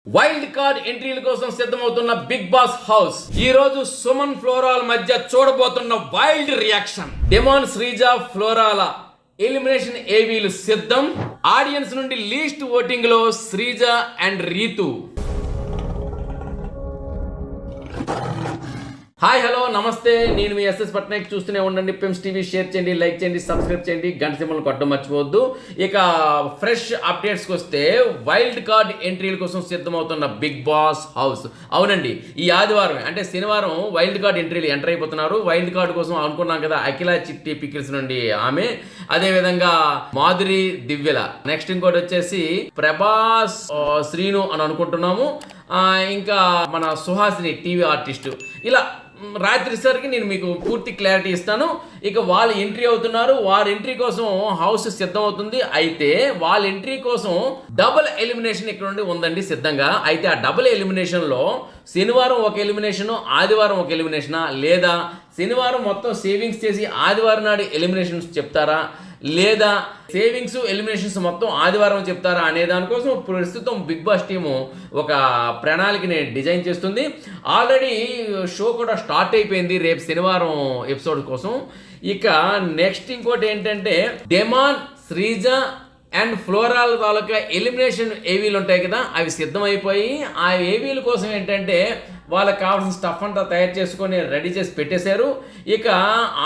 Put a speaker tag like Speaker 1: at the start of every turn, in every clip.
Speaker 1: Wild card ఎంట్రీల కోసం సిద్ధమవుతున్న big boss house ఈ రోజు సుమన్ ఫ్లోరాల మధ్య చూడబోతున్న వైల్డ్ రియాక్షన్. డెమాన్ శ్రీజ ఫ్లోరాల ఎలిమినేషన్ ఏవీలు సిద్ధం. ఆడియన్స్ నుండి లీస్ట్ ఓటింగ్ లో Sreeja and Rithu. Hi hello నమస్తే, నేను మీ ఎస్ఎస్ పట్నాయక్. చూస్తూనే ఉండండి పిమ్స్ టీవీ. షేర్ చేయండి, లైక్ చేయండి, సబ్స్క్రైబ్ చేయండి, గంట సింబల్ కొట్టడం మర్చిపోవద్దు. ఇక ఫ్రెష్ అప్డేట్స్కి వస్తే వైల్డ్ కార్డ్ ఎంట్రీల కోసం సిద్ధమవుతున్న బిగ్ బాస్ హౌస్. అవునండి, ఈ ఆదివారం అంటే శనివారం వైల్డ్ కార్డ్ ఎంట్రీలు ఎంటర్ అయిపోతున్నారు. వైల్డ్ కార్డ్ కోసం అనుకున్నాం కదా, అఖిల చిట్టి పికిల్స్ నుండి ఆమె, అదేవిధంగా మాధురి దివ్యల, నెక్స్ట్ ఇంకోటి వచ్చేసి ప్రభాస్ శ్రీను అని అనుకుంటున్నాము. ఇంకా మన సుహాసిని టీవీ ఆర్టిస్టు. ఇలా రాత్రి సరికి నేను మీకు పూర్తి క్లారిటీ ఇస్తాను. ఇక వాళ్ళు ఎంట్రీ అవుతున్నారు. వారి ఎంట్రీ కోసం హౌస్ సిద్ధం అవుతుంది. అయితే వాళ్ళ ఎంట్రీ కోసం డబుల్ ఎలిమినేషన్ ఇక్కడ నుండి ఉందండి సిద్ధంగా. అయితే ఆ డబుల్ ఎలిమినేషన్లో శనివారం ఒక ఎలిమినేషన్, ఆదివారం ఒక ఎలిమినేషనా, లేదా శనివారం మొత్తం సేవింగ్స్ చేసి ఆదివారం నాడు ఎలిమినేషన్స్ చెప్తారా, లేదా సేవింగ్స్ ఎలిమినేషన్స్ మొత్తం ఆదివారం చెప్తారా అనే దానికోసం ప్రస్తుతం బిగ్ బాస్ టీము ఒక ప్రణాళికని డిజైన్ చేస్తుంది. ఆల్రెడీ షో కూడా స్టార్ట్ అయిపోయింది రేపు శనివారం ఎపిసోడ్ కోసం. ఇక నెక్స్ట్ ఇంకోటి ఏంటంటే డెమాన్, శ్రీజ అండ్ ఫ్లోరాల్ తాలూకా ఎలిమినేషన్ ఏవీలు ఉంటాయి కదా, అవి సిద్ధమైపోయి ఆ ఏవీల కోసం ఏంటంటే వాళ్ళకి కావాల్సిన స్టఫ్ అంతా తయారు చేసుకొని రెడీ చేసి పెట్టేశారు. ఇక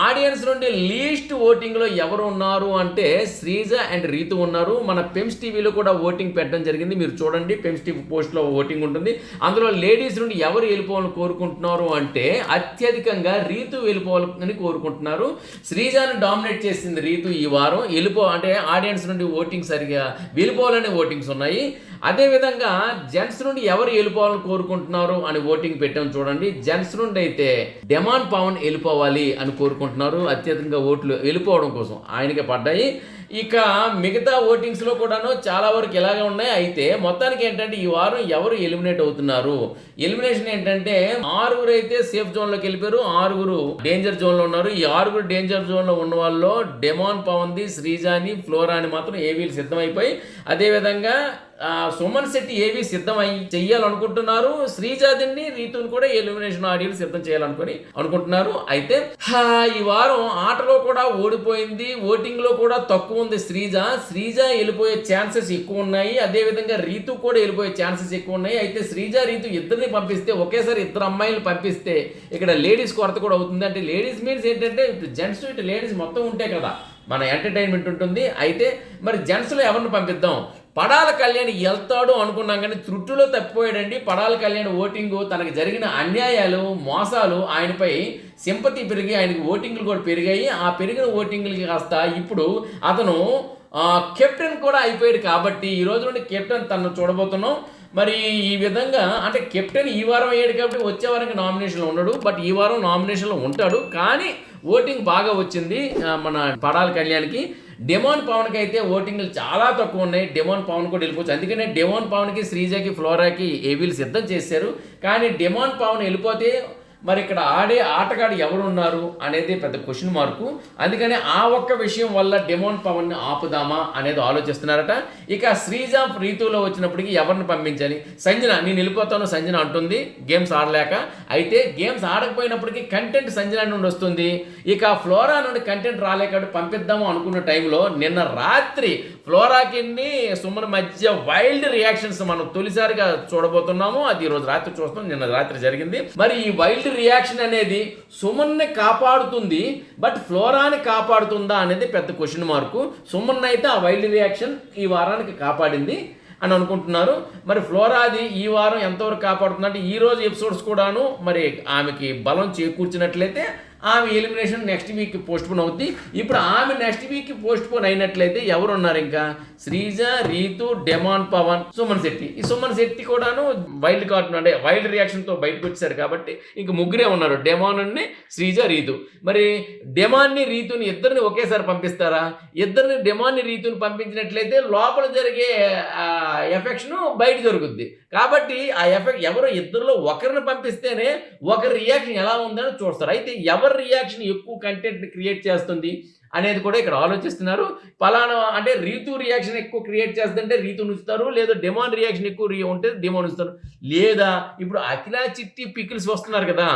Speaker 1: ఆడియన్స్ నుండి లీస్ట్ ఓటింగ్లో ఎవరు ఉన్నారు అంటే శ్రీజ అండ్ రీతు ఉన్నారు. మన పెమ్స్ టీవీలో కూడా ఓటింగ్ పెట్టడం జరిగింది, మీరు చూడండి. పెమ్స్ టీవీ పోస్ట్లో ఓటింగ్ ఉంటుంది. అందులో లేడీస్ నుండి ఎవరు వెళ్ళిపోవాలని కోరుకుంటున్నారు అంటే అత్యధికంగా రీతు వెళ్ళిపోవాలని కోరుకుంటున్నారు. శ్రీజాని డామినేట్ చేసింది రీతు ఈ వారం. అంటే ఆడియన్స్ నుండి ఓటింగ్ సరిగా వెళ్ళిపోవాలనే ఓటింగ్స్ ఉన్నాయి. అదేవిధంగా జెంట్స్ నుండి ఎవరు వెళ్ళిపోవాలని కోరుకుంటున్నారు అని ఓటింగ్ పెట్టాం చూడండి. జెంట్స్ నుండి అయితే డెమాన్ పవన్ వెళ్ళిపోవాలి అని కోరుకుంటున్నారు. అత్యధికంగా ఓట్లు వెళ్ళిపోవడం కోసం ఆయనకే పడ్డాయి. ఇక మిగతా ఓటింగ్స్లో కూడాను చాలా వరకు ఇలాగే ఉన్నాయి. అయితే మొత్తానికి ఏంటంటే ఈ వారం ఎవరు ఎలిమినేట్ అవుతున్నారు, ఎలిమినేషన్ ఏంటంటే 6 అయితే సేఫ్ జోన్లోకి వెళ్ళిపోయారు, 6 డేంజర్ జోన్లో ఉన్నారు. ఈ 6 డేంజర్ జోన్లో ఉన్న వాళ్ళలో డెమాన్ పవన్ది, శ్రీజాని, ఫ్లోరాని మాత్రం ఏవీలు సిద్ధమైపోయి, అదేవిధంగా సుమన్ శెట్టి ఏవి సిద్ధమై చెయ్యాలనుకుంటున్నారు. శ్రీజాదిని, రీతుని కూడా ఎలిమినేషన్ ఆడియోలు సిద్ధం అనుకుంటున్నారు. అయితే ఈ వారం ఆటలో కూడా ఓడిపోయింది, ఓటింగ్ లో కూడా తక్కువ ఉంది శ్రీజ వెళ్ళిపోయే ఛాన్సెస్ ఎక్కువ ఉన్నాయి. అదేవిధంగా రీతు కూడా వెళ్ళిపోయే ఛాన్సెస్ ఎక్కువ ఉన్నాయి. అయితే శ్రీజ, రీతు ఇద్దరిని పంపిస్తే, ఒకేసారి 2 అమ్మాయిలు పంపిస్తే ఇక్కడ లేడీస్ కొరత కూడా అవుతుంది. అంటే లేడీస్ మీన్స్ ఏంటంటే ఇటు జెంట్స్ ఇటు లేడీస్ మొత్తం ఉంటే కదా మన ఎంటర్టైన్మెంట్ ఉంటుంది. అయితే మరి జెంట్స్లో ఎవరిని పంపిద్దాం? పడాల కళ్యాణ్ వెళ్తాడు అనుకున్నాం కానీ త్రుట్టులో తప్పిపోయాడండి. పడాల కళ్యాణ్ ఓటింగ్, తనకు జరిగిన అన్యాయాలు, మోసాలు, ఆయనపై సింపతి పెరిగి ఆయనకి ఓటింగ్లు కూడా పెరిగాయి. ఆ పెరిగిన ఓటింగ్లకి కాస్త ఇప్పుడు అతను కెప్టెన్ కూడా అయిపోయాడు. కాబట్టి ఈ రోజు నుండి కెప్టెన్ తను చూడబోతున్నాం. మరి ఈ విధంగా అంటే కెప్టెన్ ఈ వారం అయ్యాడు కాబట్టి వచ్చే వారానికి నామినేషన్లో ఉండడు, బట్ ఈ వారం నామినేషన్లో ఉంటాడు. కానీ ఓటింగ్ బాగా వచ్చింది మన పడాల కళ్యాణ్కి. డెమాన్ పవన్కి అయితే ఓటింగ్లు చాలా తక్కువ ఉన్నాయి. డెమాన్ పవన్ కూడా వెళ్ళిపోవచ్చు. అందుకనే డెమాన్ పవన్కి, శ్రీజకి, ఫ్లోరాకి ఏవీలు సిద్ధం చేశారు. కానీ డెమాన్ పవన్ వెళ్ళిపోతే మరి ఇక్కడ ఆడే ఆటగాడు ఎవరు ఉన్నారు అనేది పెద్ద క్వశ్చన్ మార్కు. అందుకని ఆ ఒక్క విషయం వల్ల డెమాన్ పవన్ని ఆపుదామా అనేది ఆలోచిస్తున్నారట. ఇక శ్రీజ, రీతులో వచ్చినప్పటికీ ఎవరిని పంపించాలి? సంజన, నేను వెళ్ళిపోతాను సంజన అంటుంది గేమ్స్ ఆడలేక. అయితే గేమ్స్ ఆడకపోయినప్పటికీ కంటెంట్ సంజన నుండి వస్తుంది. ఇక ఫ్లోరా నుండి కంటెంట్ రాలేక పంపిద్దాము అనుకున్న టైంలో నిన్న రాత్రి ఫ్లోరాకి సుమన్ మధ్య వైల్డ్ రియాక్షన్స్ మనం తొలిసారిగా చూడబోతున్నాము. అది ఈ రోజు రాత్రి చూస్తాం, నిన్న రాత్రి జరిగింది. మరి ఈ వైల్డ్ రియాక్షన్ అనేది సుమన్ని కాపాడుతుంది, బట్ ఫ్లోరాని కాపాడుతుందా అనేది పెద్ద క్వశ్చన్ మార్కు. సుమన్ అయితే ఆ వైల్డ్ రియాక్షన్ ఈ వారానికి కాపాడింది అని అనుకుంటున్నారు. మరి ఫ్లోరాది ఈ వారం ఎంతవరకు కాపాడుతుందంటే ఈ రోజు ఎపిసోడ్స్ కూడాను మరి ఆమెకి బలం చేకూర్చినట్లయితే ఆమె ఎలిమినేషన్ నెక్స్ట్ వీక్ పోస్ట్పోన్ అవుద్ది. ఇప్పుడు ఆమె నెక్స్ట్ వీక్ పోస్ట్పోన్ అయినట్లయితే ఎవరు ఉన్నారు? ఇంకా శ్రీజ, రీతు, డెమాన్ పవన్, సుమన్ శెట్టి. ఈ సుమన్ శెట్టి కూడాను వైల్డ్ కార్డ్ అంటే వైల్డ్ రియాక్షన్తో బయటకు వచ్చారు కాబట్టి ఇంక ముగ్గురే ఉన్నారు, డెమాన్ అని, శ్రీజ, రీతు. మరి డెమాన్ని, రీతుని ఇద్దరిని ఒకేసారి పంపిస్తారా? ఇద్దరిని డెమాన్ని, రీతుని పంపించినట్లయితే లోపల జరిగే ఎఫెక్షన్ బయట జరుగుద్ది. కాబట్టి ఆ ఎఫెక్ట్ ఎవరో ఇద్దరిలో ఒకరిని పంపిస్తేనే ఒకరి రియాక్షన్ ఎలా ఉందని చూస్తారు. అయితే ఎవరి రియాక్షన్ ఎక్కువ కంటెంట్ క్రియేట్ చేస్తుంది అనేది కూడా ఇక్కడ ఆలోచిస్తున్నారు. పలానా అంటే రీతు రియాక్షన్ ఎక్కువ క్రియేట్ చేస్తుంటే రీతు ఉంచుతారు, లేదా డెమాన్ రియాక్షన్ ఎక్కువ ఉంటే డెమాన్ ఉంచుతారు, లేదా ఇప్పుడు అఖిల చిట్టి పికిల్స్ వస్తున్నారు కదా,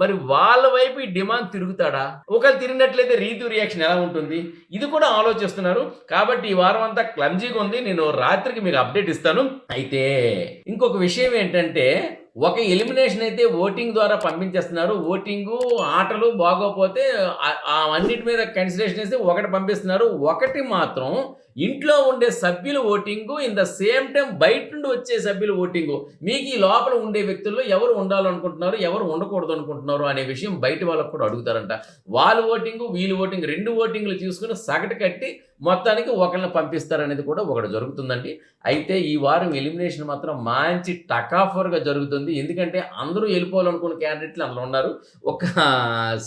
Speaker 1: మరి వాళ్ళ వైపు ఈ డిమాండ్ తిరుగుతాడా? ఒకవేళ తిరిగినట్లయితే రీతు రియాక్షన్ ఎలా ఉంటుంది? ఇది కూడా ఆలోచిస్తున్నారు. కాబట్టి ఈ వారం అంతా క్లమ్జీగా ఉంది. నేను రాత్రికి మీకు అప్డేట్ ఇస్తాను. అయితే ఇంకొక విషయం ఏంటంటే, ఒక ఎలిమినేషన్ అయితే ఓటింగ్ ద్వారా పంపించేస్తున్నారు. ఓటింగు ఆటలు బాగోపోతే అన్నిటి మీద కన్సిడరేషన్ వేసి ఒకటి పంపిస్తున్నారు. ఒకటి మాత్రం ఇంట్లో ఉండే సభ్యుల voting, in the same time బయట నుండి వచ్చే సభ్యుల ఓటింగు. మీకు ఈ లోపల ఉండే వ్యక్తుల్లో ఎవరు ఉండాలనుకుంటున్నారు, ఎవరు ఉండకూడదు అనుకుంటున్నారు అనే విషయం బయట వాళ్ళకు కూడా అడుగుతారంట. వాళ్ళ ఓటింగు వీళ్ళ ఓటింగ్ 2 ఓటింగ్లు తీసుకుని సగటు కట్టి మొత్తానికి ఒకరిని పంపిస్తారనేది కూడా ఒకటి జరుగుతుందండి. అయితే ఈ వారం ఎలిమినేషన్ మాత్రం మంచి టకాఫర్గా జరుగుతుంది. ఎందుకంటే అందరూ వెళ్ళిపోవాలనుకున్న క్యాండిడేట్లు అందులో ఉన్నారు, ఒక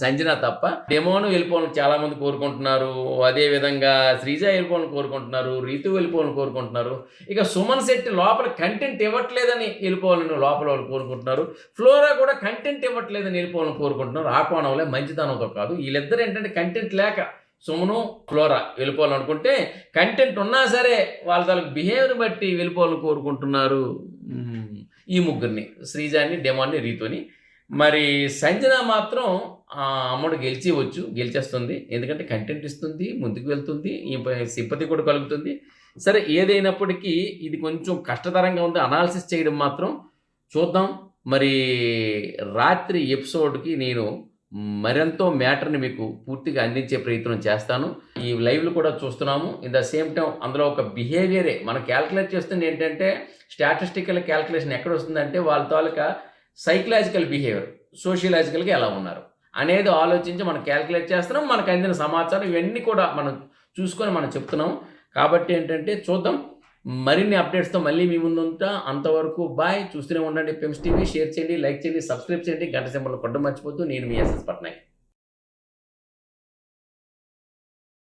Speaker 1: సంజన తప్ప. డెమోను వెళ్ళిపోవాలని చాలామంది కోరుకుంటున్నారు, అదేవిధంగా శ్రీజ వెళ్ళిపోవాలని కోరుకుంటున్నారు, రీతు వెళ్ళిపోవాలని కోరుకుంటున్నారు. ఇక సుమన్ శెట్టి లోపల కంటెంట్ ఇవ్వట్లేదని వెళ్ళిపోవాలని లోపల వాళ్ళు కోరుకుంటున్నారు. ఫ్లోరా కూడా కంటెంట్ ఇవ్వట్లేదని వెళ్ళిపోవాలని కోరుకుంటున్నారు. ఆ కోణంలో మంచితనంతో కాదు, వీళ్ళిద్దరు ఏంటంటే కంటెంట్ లేక సుమను ఫ్లోరా వెళ్ళిపోవాలనుకుంటే, కంటెంట్ ఉన్నా సరే వాళ్ళ తాలూకు బిహేవియర్ బట్టి వెళ్ళిపోవాలని కోరుకుంటున్నారు ఈ ముగ్గురిని, శ్రీజాని, డెమాన్ని, రీతుని. మరి సంజన మాత్రం అమ్మడు గెలిచేస్తుంది. ఎందుకంటే కంటెంట్ ఇస్తుంది, ముందుకు వెళ్తుంది, ఈ సింపతి కూడా కలుగుతుంది. సరే, ఏదైనప్పటికీ ఇది కొంచెం కష్టతరంగా ఉంది అనాలిసిస్ చేయడం మాత్రం. చూద్దాం. మరి రాత్రి ఎపిసోడ్కి నేను మరెంతో మ్యాటర్ని మీకు పూర్తిగా అందించే ప్రయత్నం చేస్తాను. ఈ లైవ్లు కూడా చూస్తున్నాము. ఇన్ ద సేమ్ టైం అందులో ఒక బిహేవియరే మనం క్యాల్కులేట్ చేస్తుంది. ఏంటంటే స్టాటిస్టికల్ క్యాల్కులేషన్ ఎక్కడ వస్తుందంటే వాళ్ళ తాలూకా సైకలాజికల్ బిహేవియర్, సోషియలాజికల్గా ఎలా ఉన్నారు అనేది ఆలోచించి మనం క్యాల్కులేట్ చేస్తున్నాం. మనకు అందిన సమాచారం ఇవన్నీ కూడా మనం చూసుకొని మనం చెప్తున్నాం. కాబట్టి ఏంటంటే చూద్దాం. మరిన్ని అప్డేట్స్తో మళ్ళీ మీ ముందు ఉంటా. అంతవరకు బాయ్. చూస్తూనే ఉండండి పెమ్స్ టీవీ. షేర్ చేయండి, లైక్ చేయండి, సబ్స్క్రైబ్ చేయండి, గంట సింబల్ కొట్టడం మర్చిపోద్దు. నేను మీ ఎస్ఎస్ పట్నాయక్.